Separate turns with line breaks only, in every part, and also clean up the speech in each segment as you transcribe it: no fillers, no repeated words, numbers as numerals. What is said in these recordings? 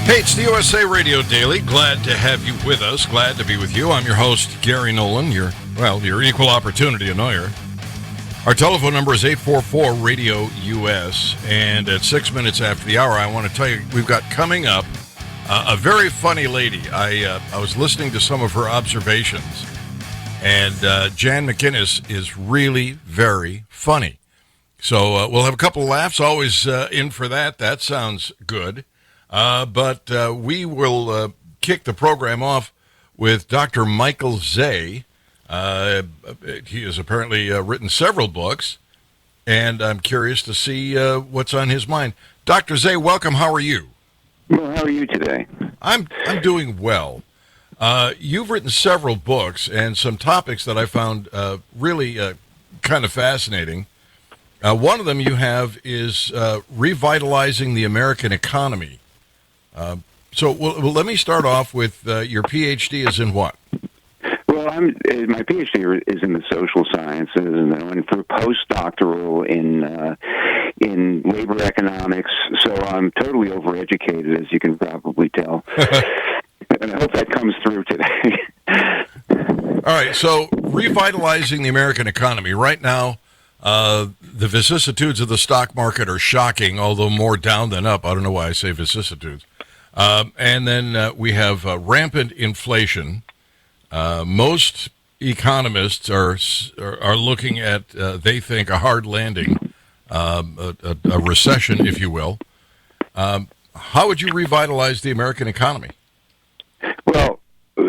Hey, it's the USA Radio Daily. Glad to have you with us. Glad to be with you. I'm your host, Gary Nolan, your equal opportunity annoyer. Our telephone number is 844-RADIO-US, and at 6 minutes after the hour, I want to tell you we've got coming up a very funny lady. I was listening to some of her observations, and Jan McInnes is really very funny. So we'll have a couple of laughs, always in for that. That sounds good. But we will kick the program off with Dr. Michael Zey. He has apparently written several books, and I'm curious to see what's on his mind. Dr. Zey, welcome. How are you?
Well, how are you today?
I'm doing well. You've written several books and some topics that I found really kind of fascinating. One of them you have is revitalizing the American economy. So let me start off with your PhD is in what?
Well, my PhD is in the social sciences, and I went for postdoctoral in labor economics. So I'm totally overeducated, as you can probably tell. And I hope that comes through today.
All right. So revitalizing the American economy right now. The vicissitudes of the stock market are shocking, although more down than up. I don't know why I say vicissitudes. And then we have rampant inflation. Most economists are looking at, they think, a hard landing, a recession, if you will. How would you revitalize the American economy?
Well,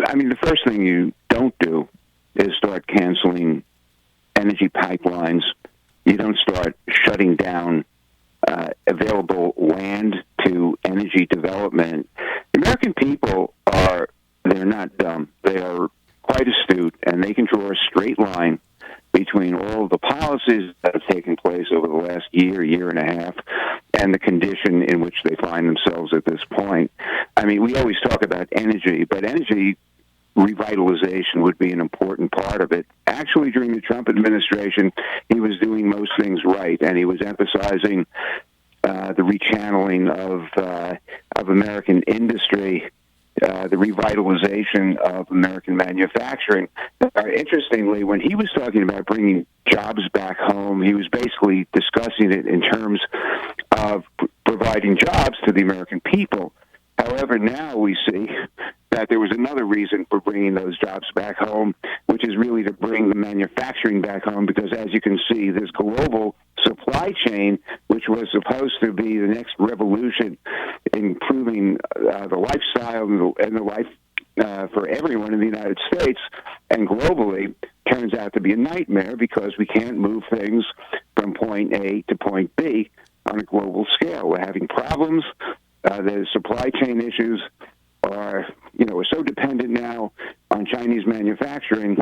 I mean, the first thing you don't do is start canceling energy pipelines. You don't start shutting down available land to energy development. The American people they're not dumb. They are quite astute, and they can draw a straight line between all of the policies that have taken place over the last year and a half, and the condition in which they find themselves at this point. I mean, we always talk about energy, but energy revitalization would be an important part of it. Actually, during the Trump administration, he was doing most things right, and he was emphasizing the rechanneling of American industry, the revitalization of American manufacturing. Interestingly, when he was talking about bringing jobs back home, he was basically discussing it in terms of providing jobs to the American people. However, now we see that there was another reason for bringing those jobs back home, which is really to bring the manufacturing back home, because as you can see, this global supply chain, which was supposed to be the next revolution in improving the lifestyle and the life for everyone in the United States and globally, turns out to be a nightmare because we can't move things from point A to point B on a global scale. We're having problems. The supply chain issues are so dependent now on Chinese manufacturing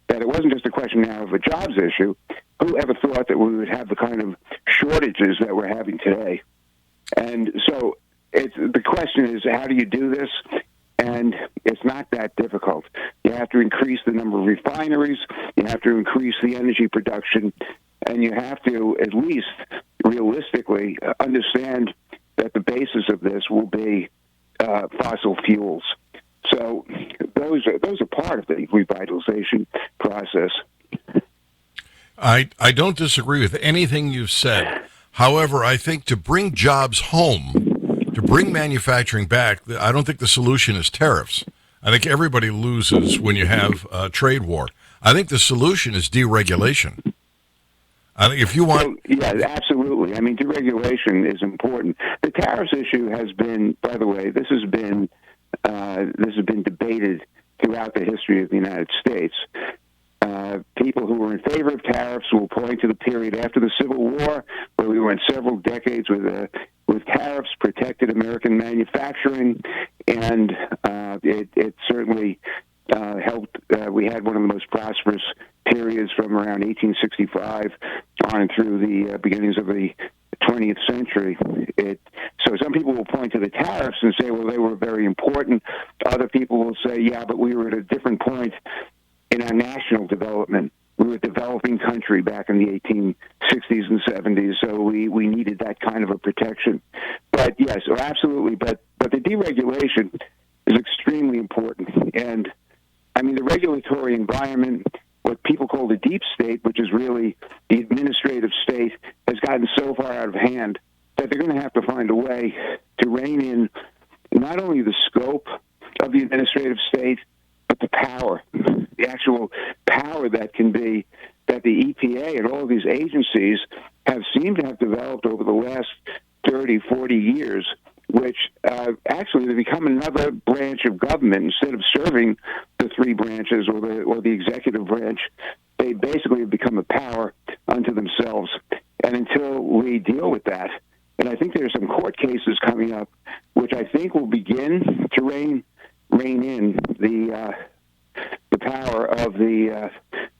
that it wasn't just a question now of a jobs issue. Who ever thought that we would have the kind of shortages that we're having today? And so the question is, how do you do this? And it's not that difficult. You have to increase the number of refineries, you have to increase the energy production, and you have to at least realistically understand that the basis of this will be fossil fuels. So those are part of the revitalization process.
I don't disagree with anything you've said. However, I think to bring jobs home, to bring manufacturing back, I don't think the solution is tariffs. I think everybody loses when you have a trade war. I think the solution is deregulation. I think if you want...
Yeah, absolutely. I mean, deregulation is important. The tariffs issue has been, by the way, this has been debated throughout the history of the United States. People who were in favor of tariffs will point to the period after the Civil War, where we went several decades with tariffs, protected American manufacturing, and it certainly helped. We had one of the most prosperous periods from around 1865 on through the beginnings of the 20th century. So some people will point to the tariffs and say, well, they were very important. Other people will say, yeah, but we were at a different point in our national development. We were a developing country back in the 1860s and 70s, so we needed that kind of a protection. But yes, absolutely. But But the deregulation is extremely important. And, I mean, the regulatory environment, what people call the deep state, which is really the administrative state, has gotten so far out of hand that they're going to have to find a way to rein in not only the scope of the administrative state, but the power, the actual power that the EPA and all of these agencies have seemed to have developed over the last 30, 40 years, which actually they become another branch of government. Instead of serving the three branches or the executive branch, they basically have become a power unto themselves. And until we deal with that, and I think there's some court cases coming up, which I think will begin to rein in the power of the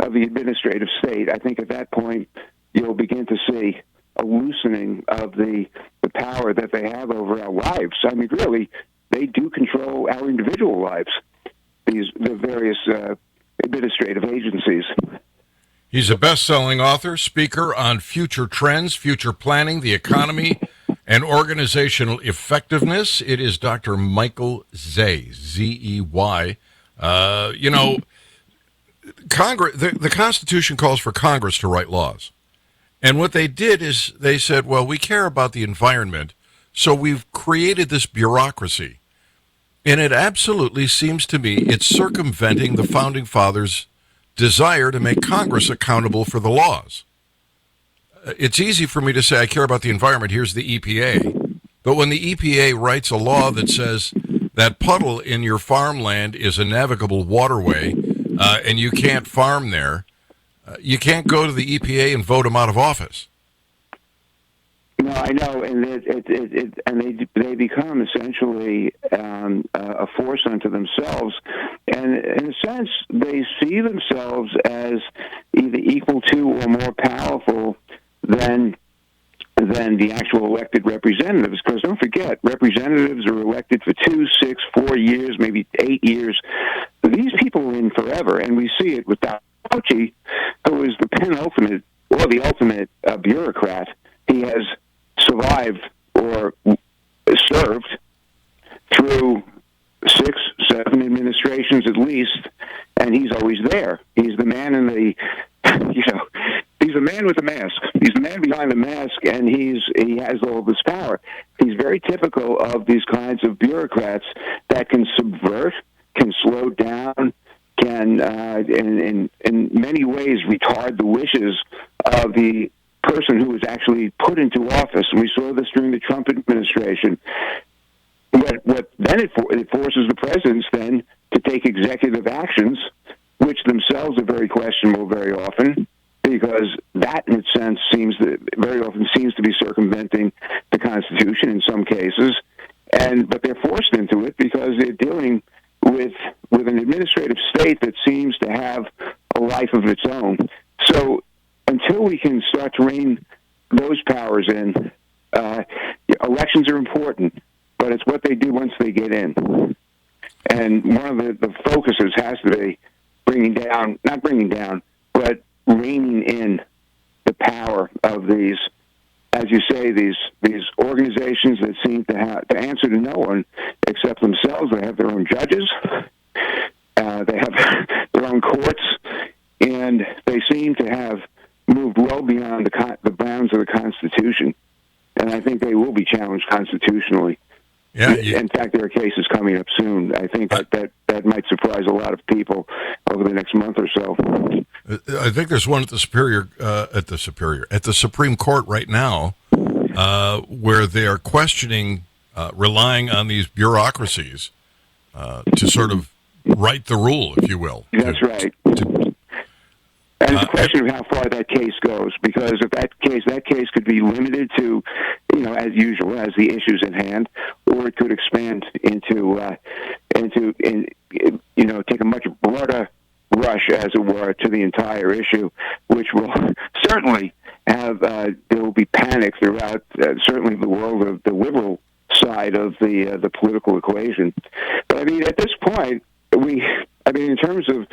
administrative state. I think at that point you'll begin to see a loosening of the power that they have over our lives. I mean, really, they do control our individual lives, the various administrative agencies.
He's a best-selling author, speaker on future trends, future planning, the economy, and organizational effectiveness. It is Dr. Michael Zey, Z-E-Y. Congress, the Constitution calls for Congress to write laws. And what they did is they said, well, we care about the environment, so we've created this bureaucracy. And it absolutely seems to me it's circumventing the Founding Fathers' desire to make Congress accountable for the laws. It's easy for me to say I care about the environment, here's the EPA. But when the EPA writes a law that says that puddle in your farmland is a navigable waterway and you can't farm there, you can't go to the EPA and vote them out of office.
No, I know, and they become essentially a force unto themselves, and in a sense, they see themselves as either equal to or more powerful than the actual elected representatives. Because don't forget, representatives are elected for 2, 6, 4 years, maybe 8 years. These people are in forever, and we see it with Fauci, who is the ultimate bureaucrat. He has survived or served through 6, 7 administrations at least, and he's always there. He's the man in the, he's the man with the mask. He's the man behind the mask, and he has all this power. He's very typical of these kinds of bureaucrats that can subvert, can slow down, can, in many ways, retard the wishes of the person who was actually put into office. And we saw this during the Trump administration. What then it forces the presidents then to take executive actions, which themselves are very questionable very often, because that, in a sense, very often seems to be circumventing the Constitution in some cases. But they're forced into it because they're dealing with an administrative state that seems to have a life of its own. So until we can start to rein those powers in, elections are important, but it's what they do once they get in. And one of the focuses has to be not bringing down, but reining in the power of these, as you say, these organizations that seem to answer to no one except themselves. They have their own judges, they have their own courts, and they seem to have moved well beyond the bounds of the Constitution. And I think they will be challenged constitutionally.
Yeah,
in fact, there are cases coming up soon. I think that might surprise a lot of people over the next month or so.
I think there's one at the Supreme Court right now, where they are questioning, relying on these bureaucracies to sort of write the rule, if you will.
That's right. And it's a question of how far that case goes, because if that case could be limited to, as usual, as the issues at hand, or it could expand into take a much broader rush, as it were, to the entire issue, which will certainly have there will be panic throughout certainly the world of the liberal side of the political equation. But I mean, at this point, in terms of,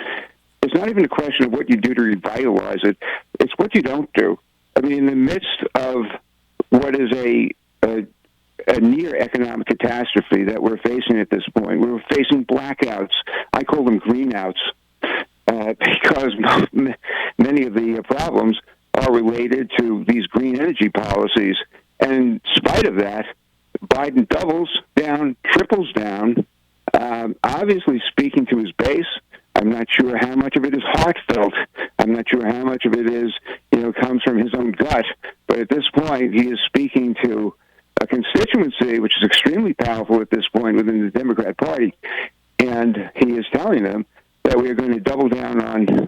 it's not even a question of what you do to revitalize it. It's what you don't do. I mean, in the midst of what is a a near economic catastrophe that we're facing at this point. We're facing blackouts. I call them greenouts because many of the problems are related to these green energy policies. And in spite of that, Biden doubles down, triples down, obviously speaking to his base. I'm not sure how much of it is heartfelt. I'm not sure how much of it is, comes from his own gut. But at this point, he is speaking to a constituency which is extremely powerful at this point within the Democrat Party. And he is telling them that we are going to double down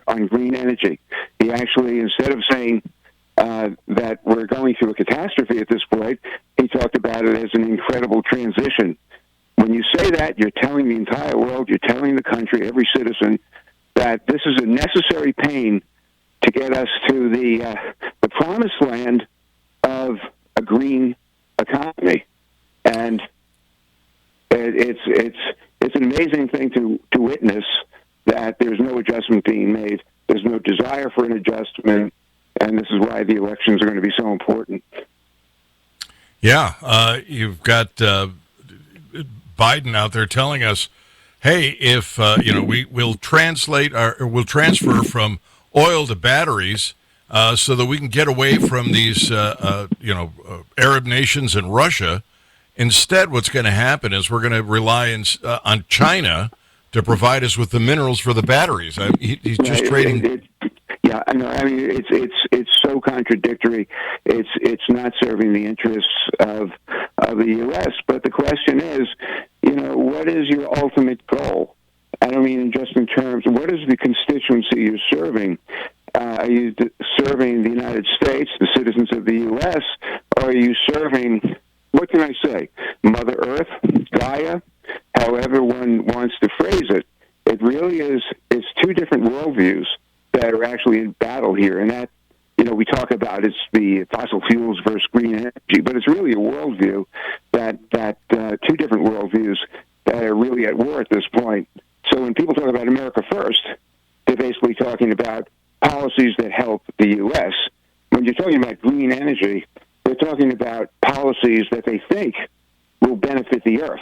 on green energy. He actually, instead of saying that we're going through a catastrophe at this point, he talked about it as an incredible transition. When you say that, you're telling the entire world, you're telling the country, every citizen, that this is a necessary pain to get us to the promised land of a green economy. And it's an amazing thing to witness that there's no adjustment being made. There's no desire for an adjustment, and this is why the elections are going to be so important.
Yeah, you've got Biden out there telling us, hey, if we'll transfer from oil to batteries so that we can get away from these Arab nations and Russia. Instead, what's going to happen is we're going to rely on China to provide us with the minerals for the batteries. He's just trading.
Yeah, I know. I mean, it's so contradictory. It's not serving the interests of the U.S. But the question is, what is your ultimate goal? I don't mean just in terms. What is the constituency you're serving? Are you serving the United States, the citizens of the U.S., or are you serving, what can I say, Mother Earth, Gaia, however one wants to phrase it? It really is. It's two different worldviews that are actually in battle here, and that, we talk about it's the fossil fuels versus green energy, but it's really a worldview that two different worldviews that are really at war at this point. So when people talk about America first, they're basically talking about policies that help the U.S. When you're talking about green energy, they're talking about policies that they think will benefit the Earth.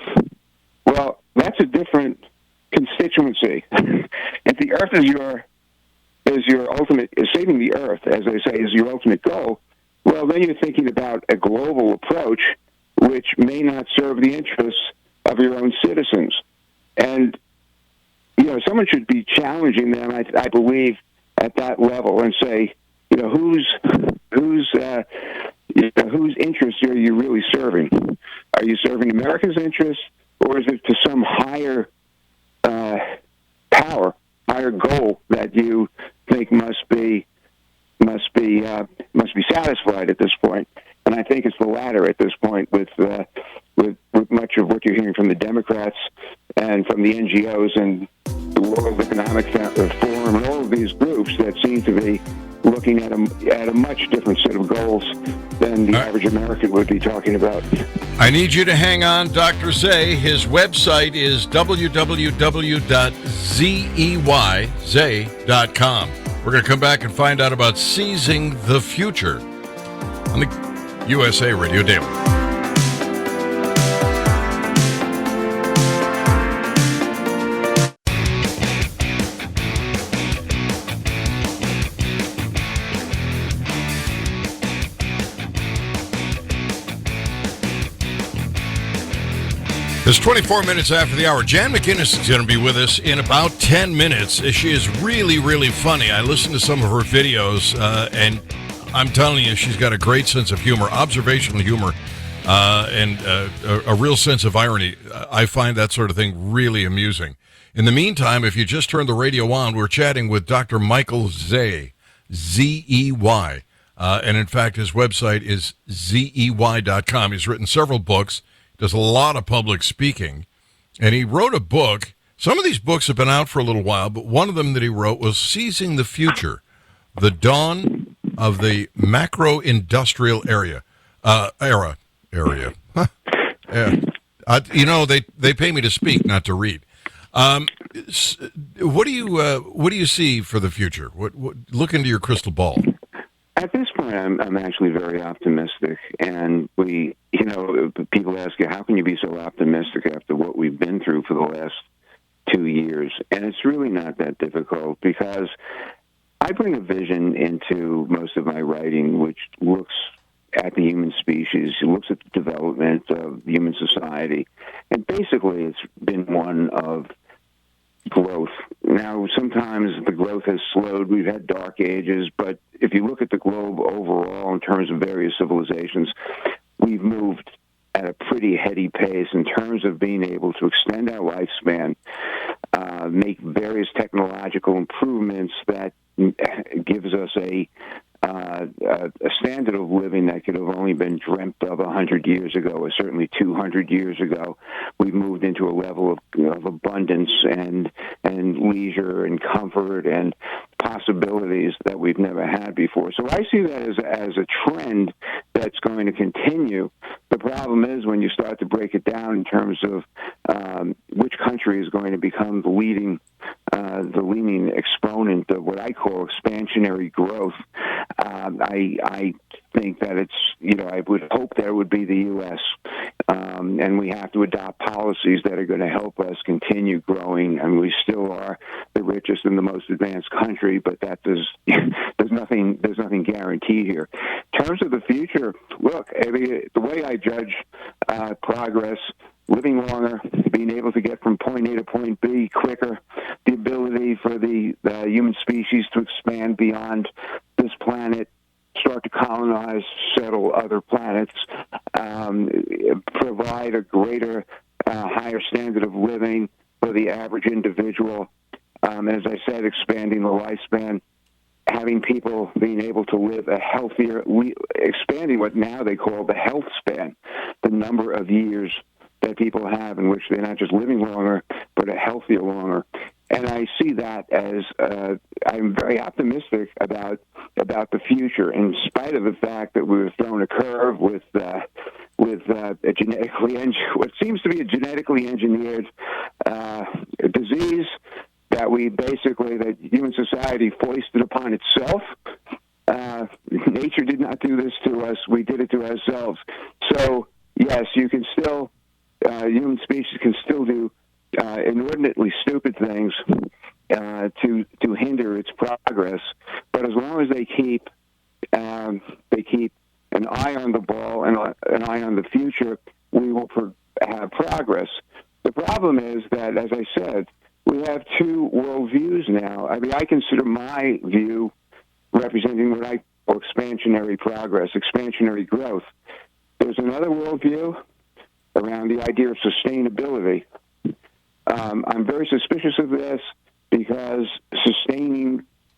Well, that's a different constituency. If the Earth is your ultimate, is saving the Earth, as they say, is your ultimate goal, well, then you're thinking about a global approach which may not serve the interests of your own citizens. And, someone should be challenging them, I believe, at that level and say, whose interests are you really serving? Are you serving America's interests, or is it to some higher power, higher goal that you think must be satisfied at this point? And I think it's the latter at this point, with much of what you're hearing from the Democrats and from the NGOs and the World Economic Forum and all of these groups that seem to be looking at a much different set of goals than the average American would be talking about.
I need you to hang on, Dr. Zey. His website is www.Zeyzey.com. We're going to come back and find out about seizing the future on the USA Radio Daily. It's 24 minutes after the hour. Jan McInnes is going to be with us in about 10 minutes. She is really, really funny. I listened to some of her videos, and I'm telling you, she's got a great sense of humor, observational humor, and a real sense of irony. I find that sort of thing really amusing. In the meantime, if you just turned the radio on, we're chatting with Dr. Michael Zey, Z-E-Y. And in fact, his website is zey.com. He's written several books, does a lot of public speaking, and he wrote a book. Some of these books have been out for a little while, but one of them that he wrote was Seizing the Future, the Dawn of the Macro-Industrial Era. Yeah. They pay me to speak, not to read. What do you see for the future? What look into your crystal ball?
At this point, I'm actually very optimistic, and people ask you, how can you be so optimistic after what we've been through for the last 2 years? And it's really not that difficult, because I bring a vision into most of my writing, which looks at the human species, it looks at the development of human society, and basically it's been one of growth. Now, sometimes the growth has slowed. We've had dark ages, but if you look at the globe overall in terms of various civilizations, we've moved at a pretty heady pace in terms of being able to extend our lifespan, make various technological improvements that gives us a standard of living that could have only been dreamt of 100 years ago, or certainly 200 years ago. We've moved into a level of abundance and leisure and comfort and possibilities that we've never had before. So I see that as a trend that's going to continue. The problem is when you start to break it down in terms of which country is going to become the leading exponent of what I call expansionary growth. I think that I would hope that it would be the U.S., and we have to adopt policies that are going to help us continue growing. And we still are the richest and the most advanced country, but that there's nothing guaranteed here. In terms of the future, look, the way I judge progress, living longer, being able to get from point A to point B quicker, the ability for the human species to expand beyond this planet, start to colonize, settle other planets, provide a greater, higher standard of living for the average individual. As I said, expanding the lifespan, having people being able to live a healthier, expanding what now they call the health span, the number of years that people have in which they're not just living longer, but a healthier longer. And I see that as I'm very optimistic about the future, in spite of the fact that we were thrown a curve with a what seems to be a genetically engineered disease that human society foisted upon itself. Nature did not do this to us; we did it to ourselves. So yes, you can still human species can still do inordinately stupid things to hinder its progress, but as long as they keep an eye on the ball and an eye on the future, we will have progress. The problem is that, as I said, we have two worldviews now. I mean, I consider my view representing what I call expansionary progress, expansionary growth. There's another worldview around the idea of sustainability. I'm very suspicious of this because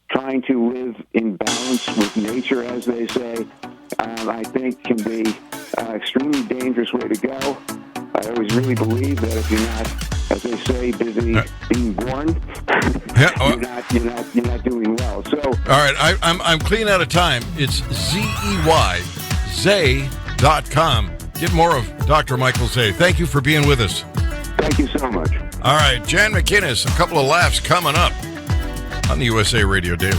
trying to live in balance with nature, as they say, I think can be an extremely dangerous way to go. I always really believe that if you're not, as they say, busy being born, you're not doing well. So, all
right, I'm clean out of time. It's Zey.com. Get more of Dr. Michael Zey. Thank you for being with us.
Thank you so much.
All right, Jan McInnes, a couple of laughs coming up on the USA Radio Daily.